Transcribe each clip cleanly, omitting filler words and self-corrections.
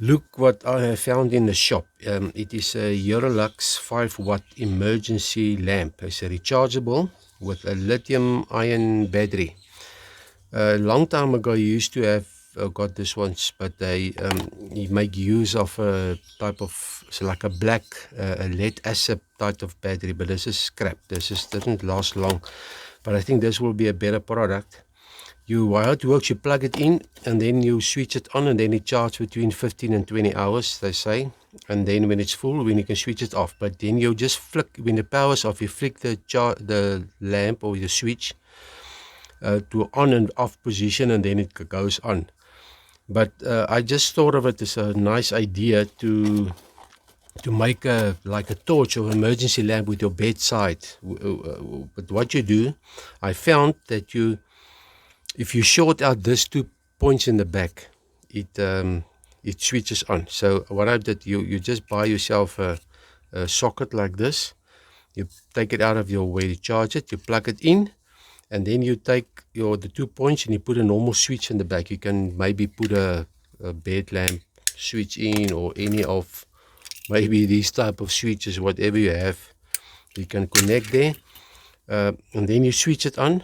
Look what I have found in the shop. It is a Eurolux 5-watt emergency lamp. It's a rechargeable with a lithium ion battery. A long time ago, I used to have got this once, but they make use of a type of, it's like a black a lead acid type of battery, but this is scrap. Doesn't last long, but I think this will be a better product. How it works, you plug it in and then you switch it on, and then it charges between 15 and 20 hours, they say. And then when it's full, when you can switch it off. But then you just flick, when the power's off, you flick the lamp or the switch to on and off position, and then it goes on. But I just thought of it as a nice idea to make like a torch or emergency lamp with your bedside. But what you do, I found that if you short out these 2 points in the back, it switches on. So what I did, you just buy yourself a socket like this. You take it out of where you charge it, you plug it in, and then you take the 2 points and you put a normal switch in the back. You can maybe put a bed lamp switch in, or any of maybe these type of switches, whatever you have, you can connect there, and then you switch it on,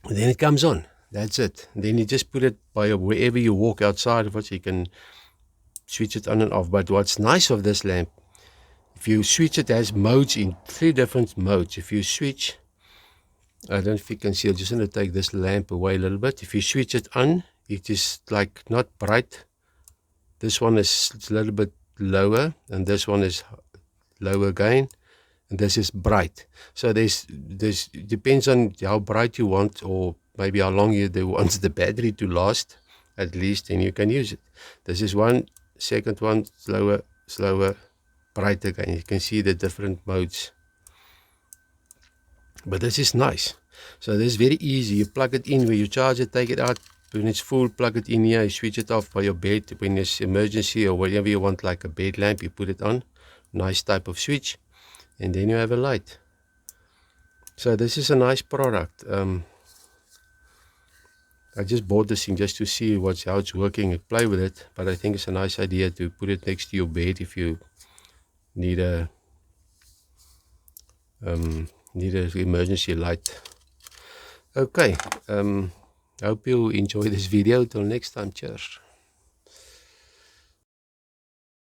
and then it comes on. That's it. And then you just put it by wherever you walk outside of it, so you can switch it on and off. But what's nice of this lamp, if you switch it, has modes in 3 different modes. If you switch, I don't know if you can see, I'm just going to take this lamp away a little bit. If you switch it on, it is like not bright. This one is a little bit lower, and this one is lower again, and this is bright. So there's depends on how bright you want, or maybe how long you want the battery to last, at least, and you can use it. This is one, second one, slower, bright again. You can see the different modes. But this is nice. So this is very easy. You plug it in where you charge it, take it out. When it's full, plug it in here, you switch it off by your bed. When it's emergency or whatever you want, like a bed lamp, you put it on. Nice type of switch. And then you have a light. So this is a nice product. I just bought this thing just to see how it's working and play with it. But I think it's a nice idea to put it next to your bed if you need a emergency light. Okay, hope you enjoy this video. Till next time, cheers.